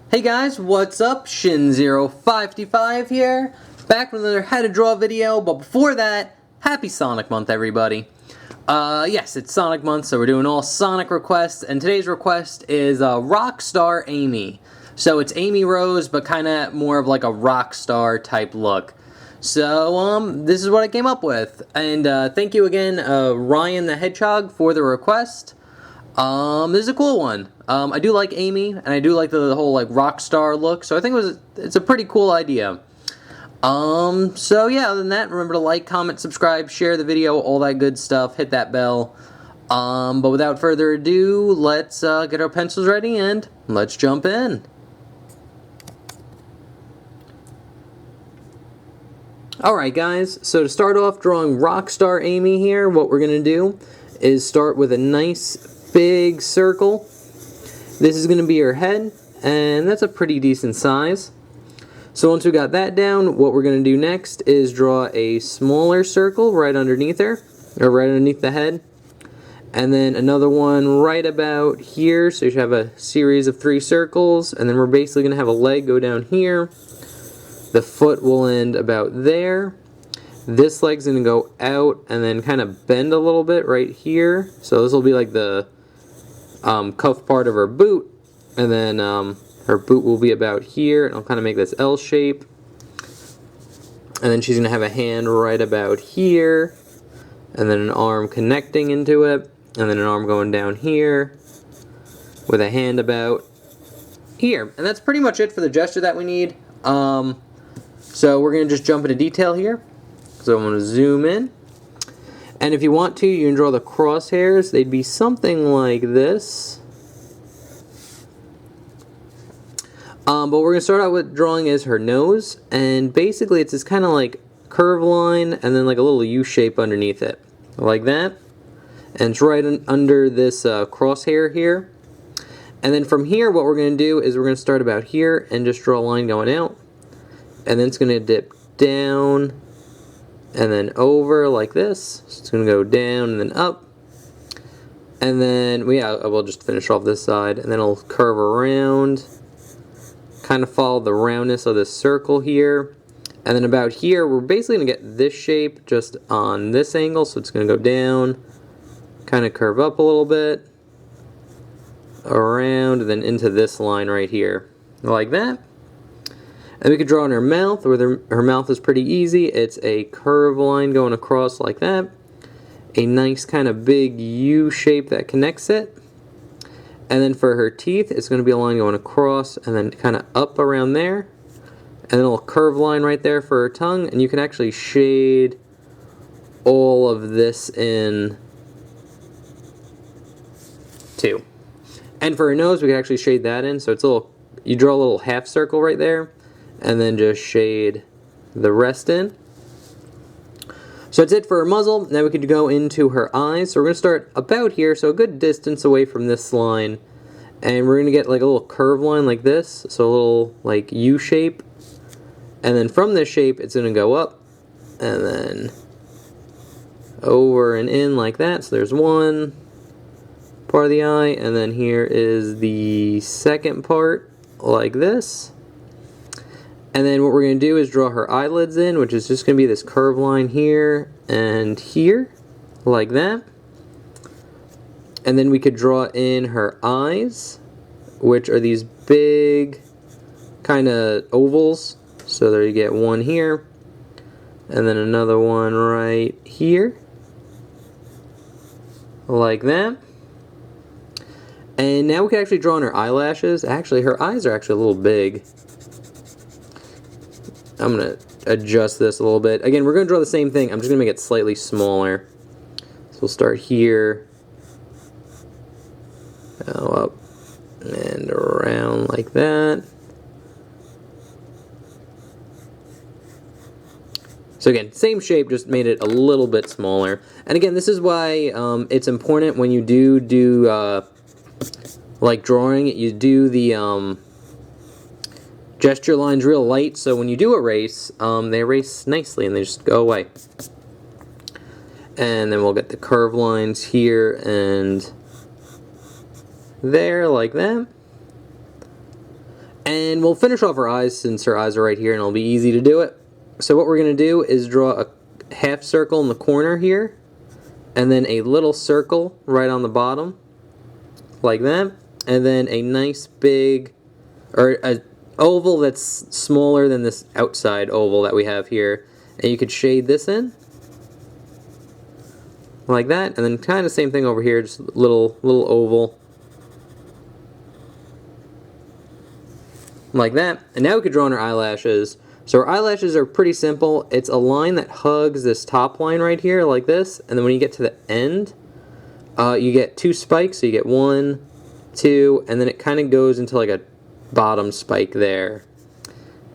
Hey guys, what's up? Shin0555 here, back with another how to draw video, but before that, happy Sonic Month everybody. Yes, it's Sonic Month, so we're doing all Sonic requests, and today's request is Rockstar Amy. So it's Amy Rose, but kinda more of like a rock star type look. So, this is what I came up with, and thank you again, Ryan the Hedgehog, for the request. This is a cool one. I do like Amy, and I do like the whole like rock star look, so I think it's a pretty cool idea. So yeah, other than that, remember to like, comment, subscribe, share the video, all that good stuff, hit that bell. But without further ado, let's get our pencils ready and let's jump in. Alright guys, so to start off drawing Rockstar Amy here, what we're going to do is start with a nice big circle. This is going to be her head, and that's a pretty decent size. So once we got that down, what we're going to do next is draw a smaller circle right underneath her, or right underneath the head. And then another one right about here, so you should have a series of 3 circles, and then we're basically going to have a leg go down here. The foot will end about there. This leg's going to go out and then kind of bend a little bit right here. So this will be like the cuff part of her boot. And then her boot will be about here. And I'll kind of make this L shape. And then she's going to have a hand right about here. And then an arm connecting into it. And then an arm going down here. With a hand about here. And that's pretty much it for the gesture that we need. So we're going to just jump into detail here. So I'm going to zoom in. And if you want to, you can draw the crosshairs. They'd be something like this. But what we're going to start out with drawing is her nose. And basically it's this kind of like curve line and then like a little U shape underneath it. Like that. And it's right under this crosshair here. And then from here what we're going to do is we're going to start about here and just draw a line going out. And then it's going to dip down and then over like this. So it's going to go down and then up. And then, we'll just finish off this side. And then it'll curve around. Kind of follow the roundness of this circle here. And then about here, we're basically going to get this shape just on this angle. So it's going to go down, kind of curve up a little bit, around, and then into this line right here. Like that. And we could draw in her mouth, where her mouth is pretty easy. It's a curved line going across like that. A nice kind of big U shape that connects it. And then for her teeth, it's going to be a line going across and then kind of up around there. And then a little curved line right there for her tongue. And you can actually shade all of this in too. And for her nose, we can actually shade that in. So it's a little, you draw a little half circle right there. And then just shade the rest in. So that's it for her muzzle. Now we could go into her eyes. So we're going to start about here, so a good distance away from this line. And we're going to get like a little curved line like this. So a little like U shape. And then from this shape, it's going to go up. And then over and in like that. So there's one part of the eye. And then here is the second part like this. And then what we're going to do is draw her eyelids in, which is just going to be this curved line here and here, like that. And then we could draw in her eyes, which are these big kind of ovals. So there you get one here, and then another one right here, like that. And now we can actually draw in her eyelashes. Actually, her eyes are actually a little big. I'm going to adjust this a little bit. Again, we're going to draw the same thing. I'm just going to make it slightly smaller. So we'll start here. Go up and around like that. So again, same shape, just made it a little bit smaller. And again, this is why it's important when you do like drawing, you do the gesture lines real light, so when you do erase, they erase nicely and they just go away. And then we'll get the curved lines here and there, like that. And we'll finish off her eyes since her eyes are right here and it'll be easy to do it. So what we're going to do is draw a half circle in the corner here, and then a little circle right on the bottom, like that, and then a nice big, or an oval that's smaller than this outside oval that we have here, and you could shade this in, like that, and then kind of same thing over here, just a little oval, like that. And now we could draw on our eyelashes. So our eyelashes are pretty simple. It's a line that hugs this top line right here like this, and then when you get to the end, you get two spikes. So you get 1, 2, and then it kind of goes into like a bottom spike there.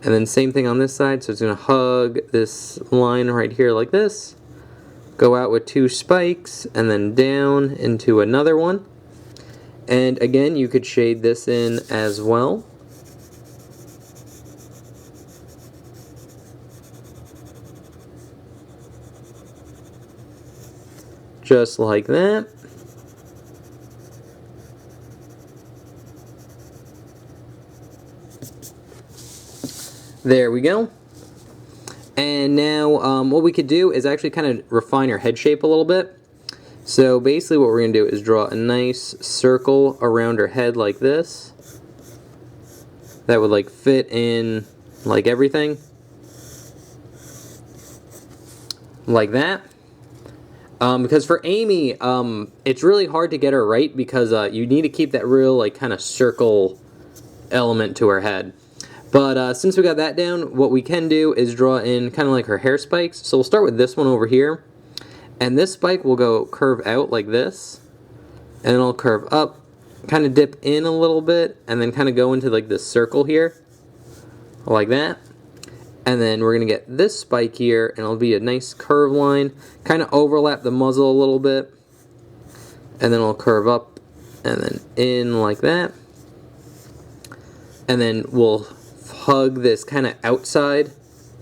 And then same thing on this side, so it's going to hug this line right here like this, go out with 2 spikes, and then down into another one. And again, you could shade this in as well. Just like that. There we go. And now what we could do is actually kind of refine her head shape a little bit. So basically what we're going to do is draw a nice circle around her head like this. That would like fit in like everything. Like that. Because for Amy, it's really hard to get her right because you need to keep that real like kind of circle element to her head. But since we got that down, what we can do is draw in kind of like her hair spikes. So we'll start with this one over here. And this spike will go curve out like this. And then it'll curve up, kind of dip in a little bit, and then kind of go into like this circle here. Like that. And then we're going to get this spike here, and it'll be a nice curve line. Kind of overlap the muzzle a little bit. And then it'll curve up and then in like that. And then we'll hug this kind of outside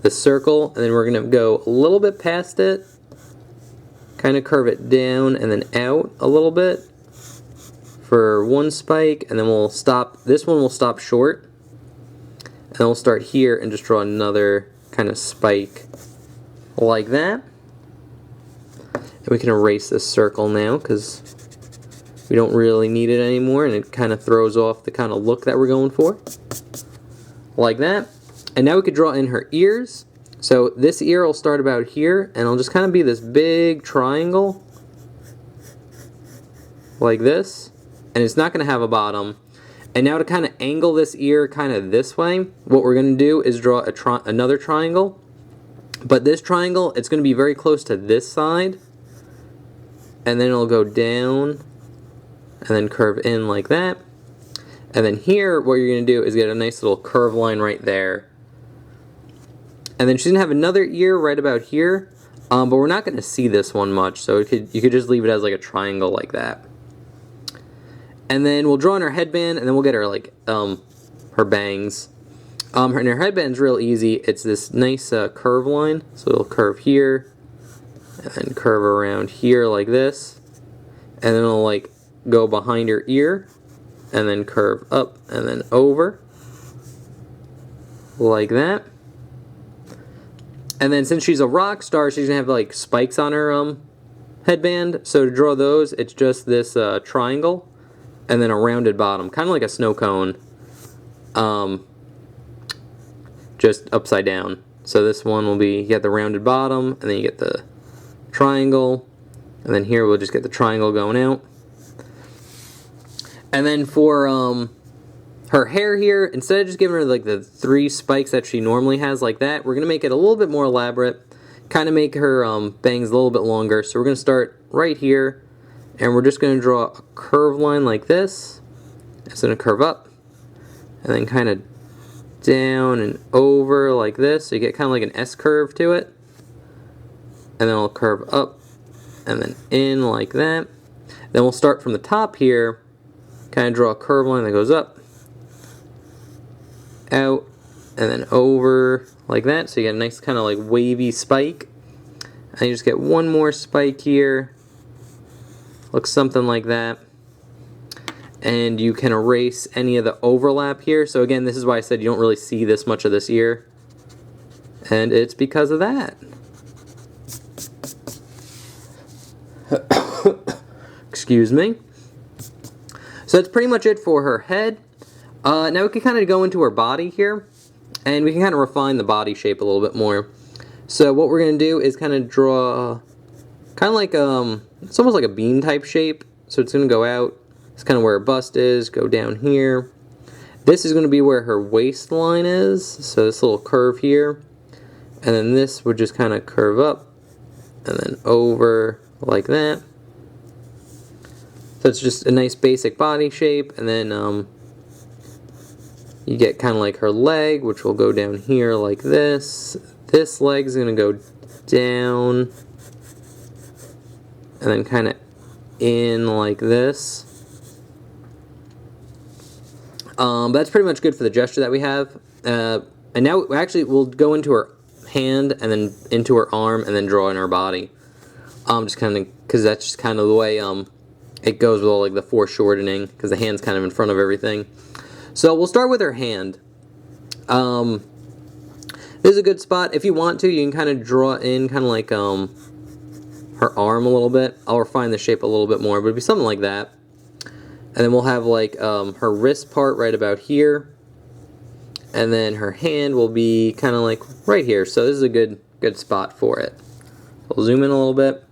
the circle, and then we're going to go a little bit past it. Kind of curve it down and then out a little bit for one spike, and then we'll stop. This one will stop short. And then we'll start here and just draw another kind of spike like that. And we can erase this circle now because we don't really need it anymore, and it kind of throws off the kind of look that we're going for. Like that. And now we could draw in her ears. So this ear will start about here, and it'll just kind of be this big triangle like this. And it's not going to have a bottom. And now to kind of angle this ear kind of this way, what we're going to do is draw another triangle. But this triangle, it's going to be very close to this side. And then it'll go down and then curve in like that. And then here, what you're going to do is get a nice little curve line right there. And then she's going to have another ear right about here. But we're not going to see this one much, so you could just leave it as like a triangle like that. And then we'll draw in her headband, and then we'll get her like her bangs. And her headband's real easy. It's this nice curve line. So it'll curve here, and then curve around here like this. And then it'll like go behind her ear, and then curve up and then over. Like that. And then since she's a rock star, she's going to have like spikes on her headband. So to draw those, it's just this triangle. And then a rounded bottom, kind of like a snow cone, just upside down. So this one will be, you get the rounded bottom, and then you get the triangle, and then here we'll just get the triangle going out. And then for her hair here, instead of just giving her like the 3 spikes that she normally has like that, we're going to make it a little bit more elaborate, kind of make her bangs a little bit longer. So we're going to start right here. And we're just going to draw a curved line like this. It's going to curve up. And then kind of down and over like this. So you get kind of like an S curve to it. And then it'll curve up. And then in like that. Then we'll start from the top here. Kind of draw a curved line that goes up. Out. And then over like that. So you get a nice kind of like wavy spike. And you just get one more spike here. Looks something like that. and you can erase any of the overlap here. So again, this is why I said you don't really see this much of this ear, and it's because of that. Excuse me. So that's pretty much it for her head. Now we can kind of go into her body here, and we can kind of refine the body shape a little bit more. So what we're going to do is kind of draw, kind of like, it's almost like a bean type shape. So it's going to go out. It's kind of where her bust is, go down here. This is going to be where her waistline is, so this little curve here. And then this would just kind of curve up, and then over like that. So it's just a nice basic body shape, and then you get kind of like her leg, which will go down here like this. This leg is going to go down, and then kind of in like this. That's pretty much good for the gesture that we have. And now actually we'll go into her hand, and then into her arm, and then draw in her body. Just kind of, because that's just kind of the way it goes with all like the foreshortening, because the hand's kind of in front of everything. So we'll start with her hand. This is a good spot. If you want to, you can kind of draw in kind of like her arm a little bit. I'll refine the shape a little bit more, but it'd be something like that. And then we'll have like her wrist part right about here, and then her hand will be kind of like right here. So this is a good spot for it. We'll zoom in a little bit.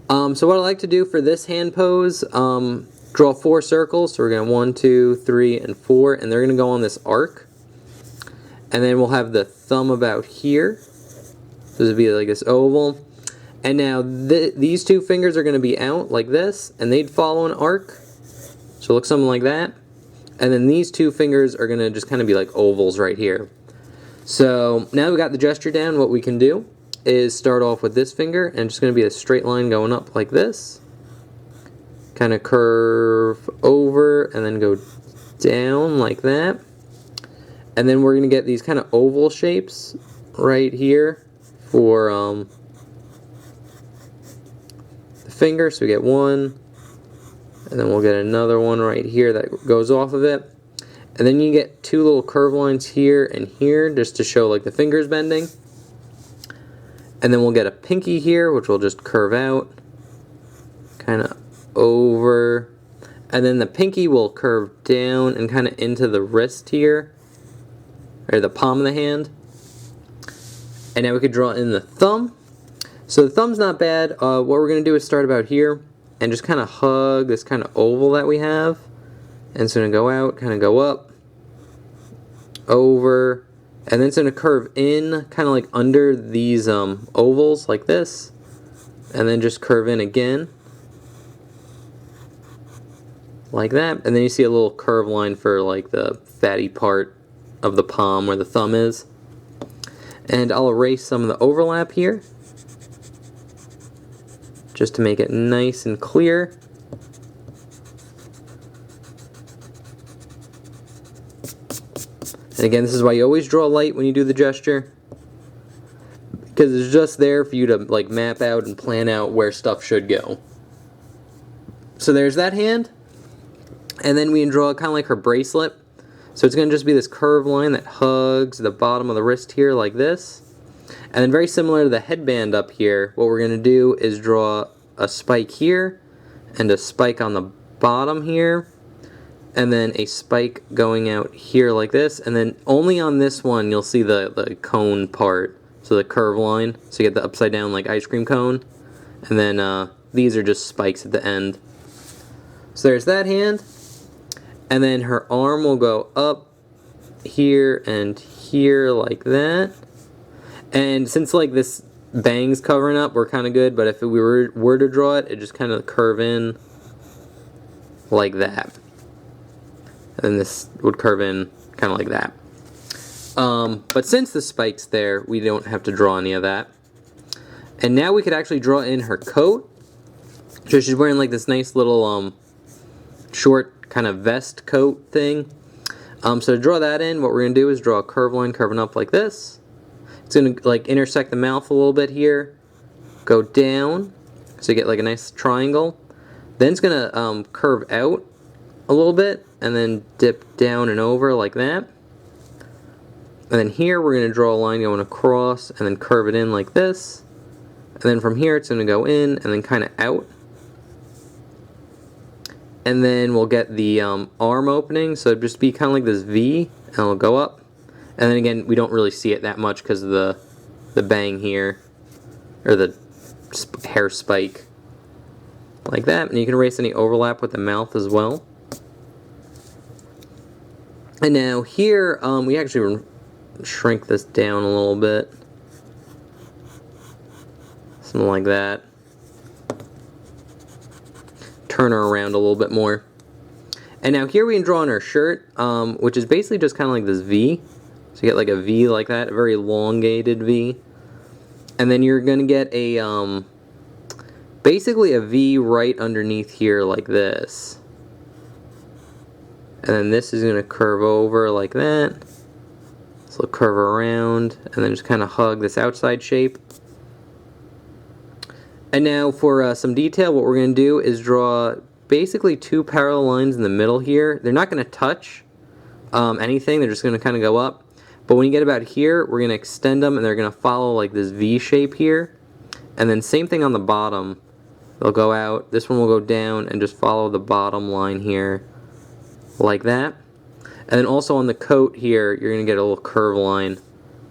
So what I like to do for this hand pose, draw 4 circles. So we're going to 1, 2, 3, and 4, and they're going to go on this arc. And then we'll have the thumb about here. This would be like this oval. And now these 2 fingers are going to be out like this, and they'd follow an arc. So it looks something like that. And then these 2 fingers are going to just kind of be like ovals right here. So now we got the gesture down, what we can do is start off with this finger, and it's going to be a straight line going up like this. Kind of curve over, and then go down like that. And then we're going to get these kind of oval shapes right here for the finger. So we get one, and then we'll get another one right here that goes off of it. And then you get 2 little curve lines here and here, just to show like the fingers bending. And then we'll get a pinky here, which will just curve out, kind of over. And then the pinky will curve down and kind of into the wrist here, or the palm of the hand. And now we could draw in the thumb. So the thumb's not bad. What we're going to do is start about here and just kind of hug this kind of oval that we have. And it's going to go out, kind of go up, over, and then it's going to curve in, kind of like under these ovals like this, and then just curve in again, like that. And then you see a little curve line for like the fatty part of the palm where the thumb is. And I'll erase some of the overlap here, just to make it nice and clear. And again, this is why you always draw light when you do the gesture, because it's just there for you to like map out and plan out where stuff should go. So there's that hand. And then we can draw kind of like her bracelet. So it's going to just be this curved line that hugs the bottom of the wrist here like this. And then very similar to the headband up here, what we're going to do is draw a spike here and a spike on the bottom here, and then a spike going out here like this. And then only on this one you'll see the cone part, so the curve line. So you get the upside down like ice cream cone. And then these are just spikes at the end. So there's that hand. And then her arm will go up here and here like that. And since like this bang's covering up, we're kind of good. But if we were to draw it, it just kind of curve in like that. And then this would curve in kind of like that. But since the spike's there, we don't have to draw any of that. And now we could actually draw in her coat. So she's wearing like this nice little short kind of vest coat thing. So to draw that in, what we're going to do is draw a curve line curving up like this. It's going to like intersect the mouth a little bit here, go down, so you get like a nice triangle. Then it's going to curve out a little bit, and then dip down and over like that. And then here we're going to draw a line going across and then curve it in like this. And then from here it's going to go in and then kind of out. And then we'll get the arm opening, so it'll just be kind of like this V, and it'll go up. And then again, we don't really see it that much because of the bang here, or the hair spike. Like that, and you can erase any overlap with the mouth as well. And now here, we actually shrink this down a little bit. Something like that. Turn her around a little bit more. And now here we can draw on our shirt, which is basically just kind of like this V. So you get like a V like that, a very elongated V. And then you're going to get a, basically a V right underneath here like this. And then this is going to curve over like that. So it'll curve around, and then just kind of hug this outside shape. And now for some detail, what we're going to do is draw basically two parallel lines in the middle here. They're not going to touch anything, they're just going to kind of go up. But when you get about here, we're going to extend them, and they're going to follow like this V shape here. And then same thing on the bottom. They'll go out, this one will go down, and just follow the bottom line here, like that. And then also on the coat here, you're going to get a little curve line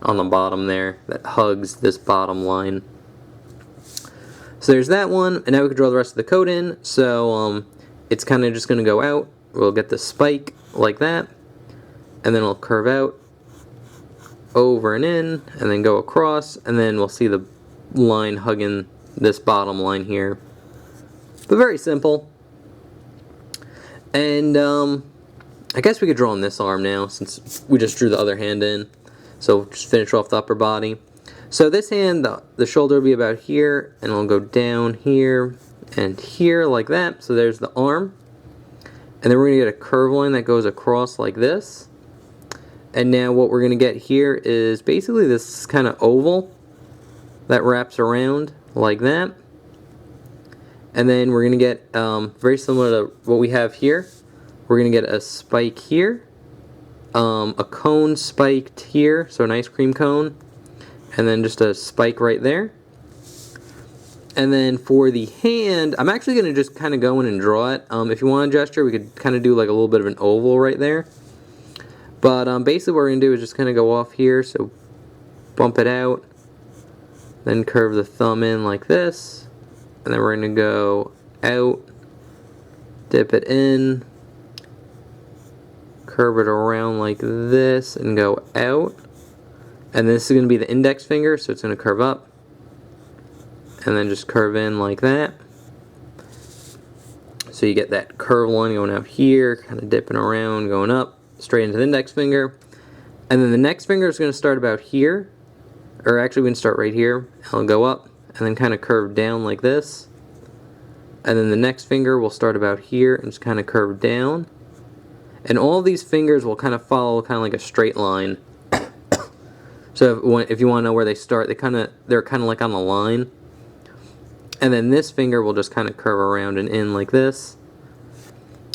on the bottom there that hugs this bottom line. So there's that one, and now we can draw the rest of the coat in. So it's kind of just going to go out. We'll get the spike like that, and then it'll curve out, over and in, and then go across, and then we'll see the line hugging this bottom line here. But very simple. And I guess we could draw on this arm now, since we just drew the other hand in. So just finish off the upper body. So this hand, the shoulder will be about here, and it'll go down here and here like that. So there's the arm. And then we're going to get a curve line that goes across like this. And now what we're going to get here is basically this kind of oval that wraps around like that. And then we're going to get, very similar to what we have here, we're going to get a spike here, a cone spiked here, so an ice cream cone, and then just a spike right there. And then for the hand, I'm actually going to just kind of go in and draw it. If you want a gesture, we could kind of do like a little bit of an oval right there. But basically what we're going to do is just kind of go off here, so bump it out, then curve the thumb in like this, and then we're going to go out, dip it in, curve it around like this, and go out. And this is going to be the index finger, so it's going to curve up, and then just curve in like that. So you get that curve line going out here, kind of dipping around, going up, straight into the index finger. And then the next finger is going to start about here, or actually we can start right here, and it'll go up, and then kind of curve down like this. And then the next finger will start about here, and just kind of curve down. And all these fingers will kind of follow kind of like a straight line. So if you want to know where they start, they're kind of like on the line. And then this finger will just kind of curve around and in like this.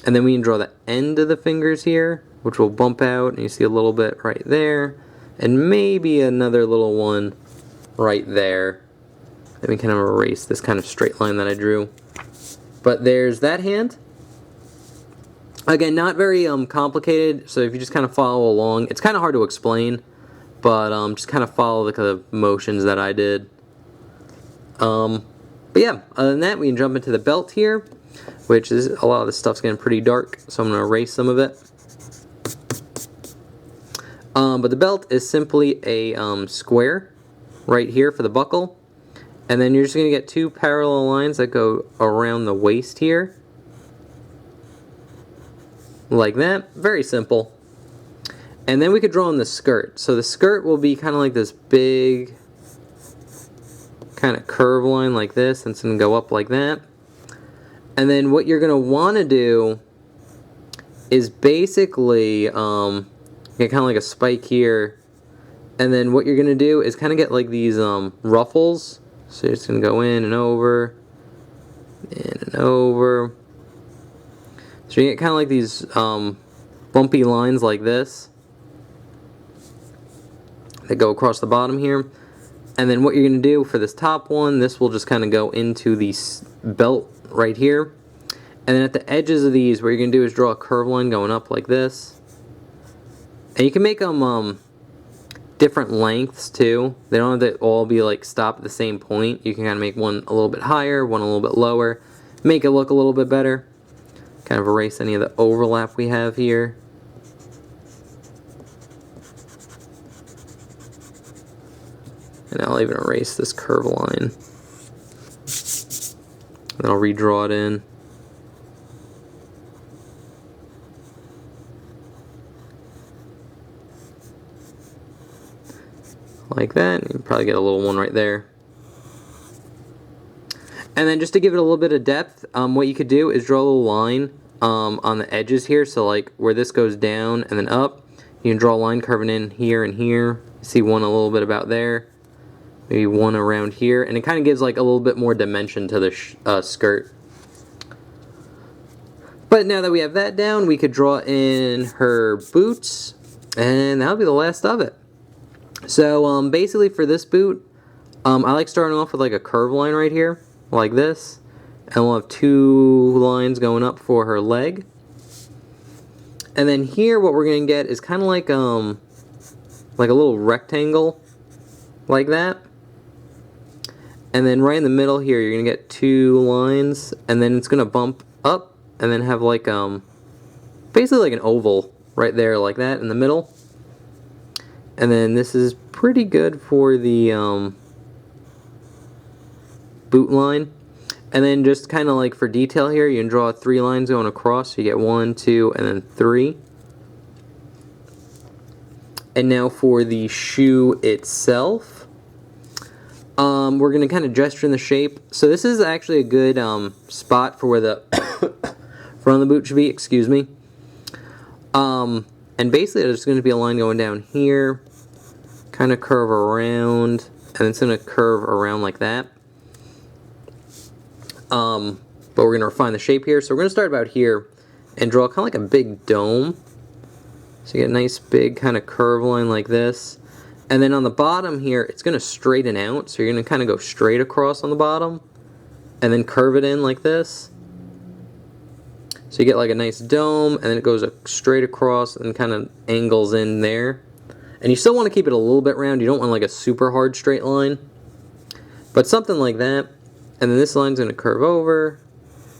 And then we can draw the end of the fingers here, which will bump out, and you see a little bit right there, and maybe another little one right there. Then we kind of erase this kind of straight line that I drew. But there's that hand. Again, not very complicated, so if you just kind of follow along, it's kind of hard to explain, but just kind of follow the motions that I did. But yeah, other than that, we can jump into the belt here, which is, a lot of this stuff's getting pretty dark, so I'm going to erase some of it. But the belt is simply a square right here for the buckle. And then you're just going to get two parallel lines that go around the waist here. Like that. Very simple. And then we could draw on the skirt. So the skirt will be kind of like this big kind of curve line like this, and it's going to go up like that. And then what you're going to want to do is basically get kind of like a spike here. And then what you're going to do is kind of get like these ruffles. So you're just going to go in and over, So you get kind of like these bumpy lines like this that go across the bottom here. And then what you're going to do for this top one, this will just kind of go into the belt right here. And then at the edges of these, what you're going to do is draw a curved line going up like this. And you can make them different lengths too. They don't have to all be like stop at the same point. You can kind of make one a little bit higher, one a little bit lower. Make it look a little bit better. Kind of erase any of the overlap we have here. And I'll even erase this curve line. Then I'll redraw it in. Like that. You can probably get a little one right there. And then just to give it a little bit of depth, what you could do is draw a little line on the edges here. So like where this goes down and then up, you can draw a line curving in here and here. See one a little bit about there. Maybe one around here. And it kind of gives like a little bit more dimension to the skirt. But now that we have that down, we could draw in her boots. And that'll be the last of it. So basically for this boot, I like starting off with like a curve line right here. Like this, and we'll have two lines going up for her leg. And then here what we're going to get is kind of like a little rectangle like that. And then right in the middle here you're going to get two lines, and then it's going to bump up and then have like basically like an oval right there like that in the middle. And then this is pretty good for the boot line. And then just kind of like for detail here, you can draw three lines going across. So you get 1, 2, and then 3. And now for the shoe itself, we're going to kind of gesture in the shape. So this is actually a good spot for where the front of the boot should be, excuse me. And basically there's going to be a line going down here, kind of curve around, and it's going to curve around like that. But we're going to refine the shape here. So we're going to start about here and draw kind of like a big dome. So you get a nice big kind of curve line like this. And then on the bottom here, it's going to straighten out. So you're going to kind of go straight across on the bottom and then curve it in like this. So you get like a nice dome, and then it goes straight across and kind of angles in there. And you still want to keep it a little bit round. You don't want like a super hard straight line, but something like that. And then this line's going to curve over,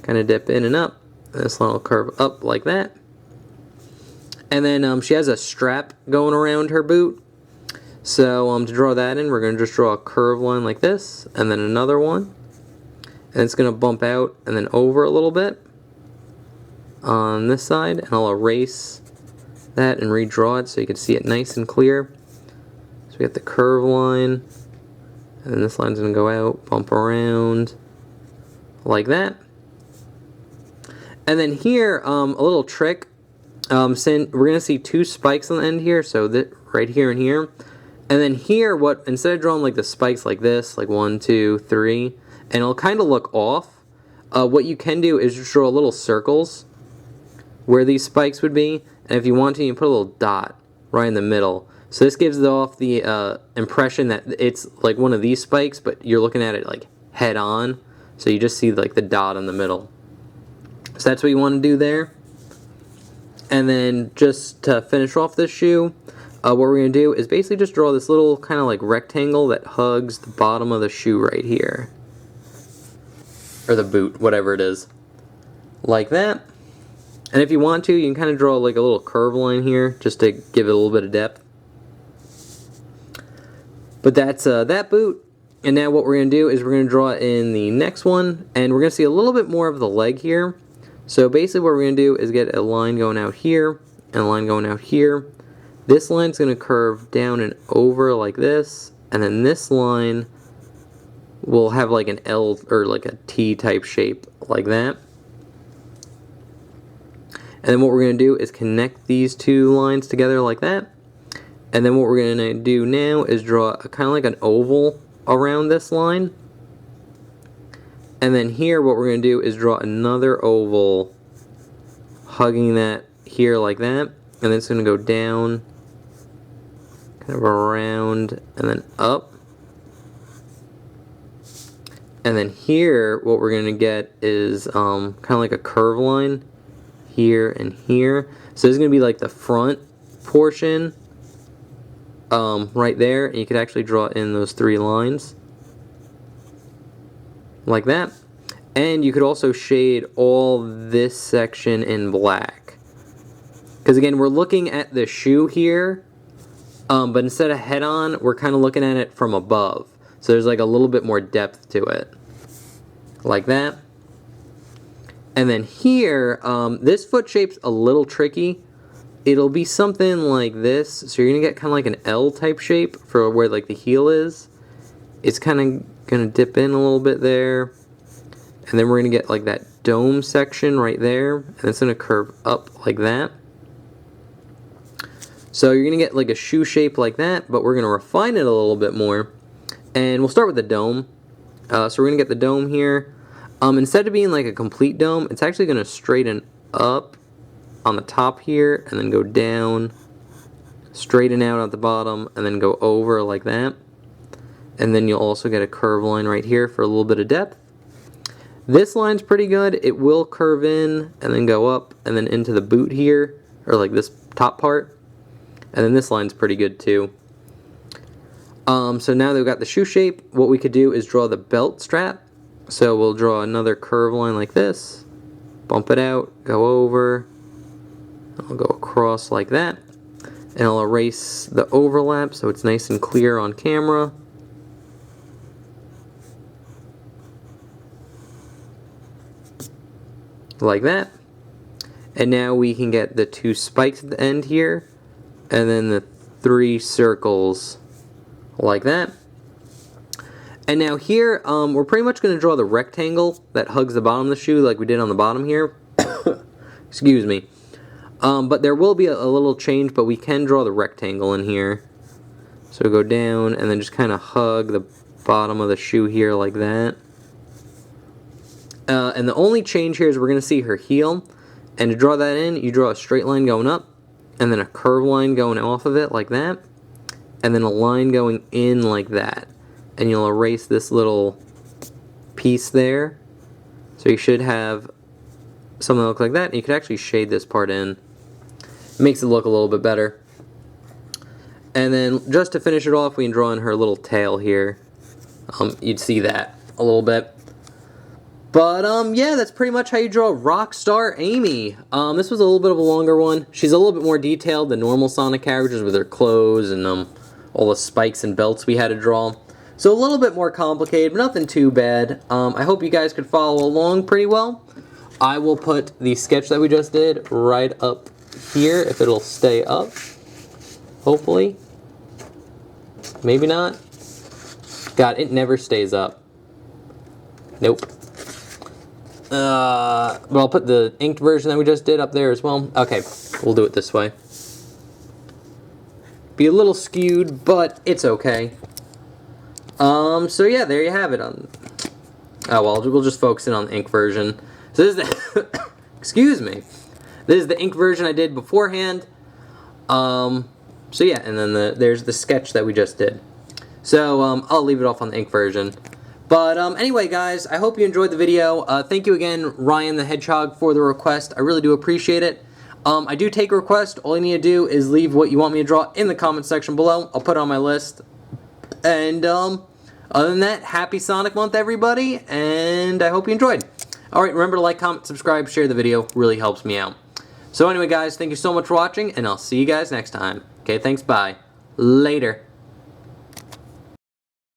kind of dip in and up. And this line will curve up like that. And then she has a strap going around her boot. So to draw that in, we're going to just draw a curved line like this, and then another one. And it's going to bump out and then over a little bit on this side. And I'll erase that and redraw it so you can see it nice and clear. So we got the curve line. And then this line's going to go out, bump around, like that. And then here, a little trick. We're going to see two spikes on the end here, so that right here and here. And then here, instead of drawing like the spikes like this, like 1, 2, 3, and it'll kind of look off, what you can do is just draw little circles where these spikes would be. And if you want to, you can put a little dot right in the middle. So this gives off the impression that it's like one of these spikes, but you're looking at it like head on. So you just see like the dot in the middle. So that's what you want to do there. And then just to finish off this shoe, what we're going to do is basically just draw this little kind of like rectangle that hugs the bottom of the shoe right here. Or the boot, whatever it is. Like that. And if you want to, you can kind of draw like a little curve line here just to give it a little bit of depth. But that's that boot. And now what we're going to do is we're going to draw in the next one. And we're going to see a little bit more of the leg here. So basically what we're going to do is get a line going out here and a line going out here. This line's going to curve down and over like this. And then this line will have like an L or like a T type shape like that. And then what we're going to do is connect these two lines together like that. And then what we're going to do now is draw kind of like an oval around this line. And then here what we're going to do is draw another oval hugging that here like that, and then it's going to go down, kind of around, and then up. And then here, what we're going to get is kind of like a curve line here and here. So this is going to be like the front portion right there, and you could actually draw in those 3 lines like that. And you could also shade all this section in black, because again, we're looking at the shoe here, but instead of head on, we're kind of looking at it from above, so there's like a little bit more depth to it, like that. And then here, this foot shape's a little tricky. It'll be something like this, so you're gonna get kind of like an L type shape for where like the heel is. It's kind of gonna dip in a little bit there, and then we're gonna get like that dome section right there, and it's gonna curve up like that. So you're gonna get like a shoe shape like that, but we're gonna refine it a little bit more, and we'll start with the dome. So we're gonna get the dome here. Instead of being like a complete dome, it's actually gonna straighten up on the top here, and then go down, straighten out at the bottom, and then go over like that. And then you'll also get a curve line right here for a little bit of depth. This line's pretty good. It will curve in and then go up and then into the boot here, or like this top part. And then this line's pretty good too. So now that we've got the shoe shape, what we could do is draw the belt strap. So we'll draw another curve line like this, bump it out, go over, I'll go across like that, and I'll erase the overlap so it's nice and clear on camera. Like that. And now we can get the 2 spikes at the end here, and then the 3 circles like that. And now here, we're pretty much going to draw the rectangle that hugs the bottom of the shoe like we did on the bottom here. Excuse me. But there will be a little change, but we can draw the rectangle in here. So go down and then just kind of hug the bottom of the shoe here like that. And the only change here is we're going to see her heel. And to draw that in, you draw a straight line going up, and then a curved line going off of it like that, and then a line going in like that. And you'll erase this little piece there. So you should have something that looks like that, and you could actually shade this part in. It makes it look a little bit better. And then just to finish it off, we can draw in her little tail here. You'd see that a little bit. But yeah, that's pretty much how you draw Rockstar Amy. This was a little bit of a longer one. She's a little bit more detailed than normal Sonic characters with her clothes and all the spikes and belts we had to draw. So a little bit more complicated, but nothing too bad. I hope you guys could follow along pretty well. I will put the sketch that we just did right up here, if it'll stay up. Hopefully. Maybe not. God, it never stays up. Nope. But I'll put the inked version that we just did up there as well. Okay, we'll do it this way. Be a little skewed, but it's okay. So yeah, there you have it. Oh well, we'll just focus in on the ink version. So this is the excuse me. This is the ink version I did beforehand. So yeah, and then there's the sketch that we just did. So I'll leave it off on the ink version. But anyway, guys, I hope you enjoyed the video. Thank you again, Ryan the Hedgehog, for the request. I really do appreciate it. I do take a request. All you need to do is leave what you want me to draw in the comment section below. I'll put it on my list. And other than that, happy Sonic Month, everybody, and I hope you enjoyed. Alright, remember to like, comment, subscribe, share the video. Really helps me out. So anyway, guys, thank you so much for watching, and I'll see you guys next time. Okay, thanks, bye. Later.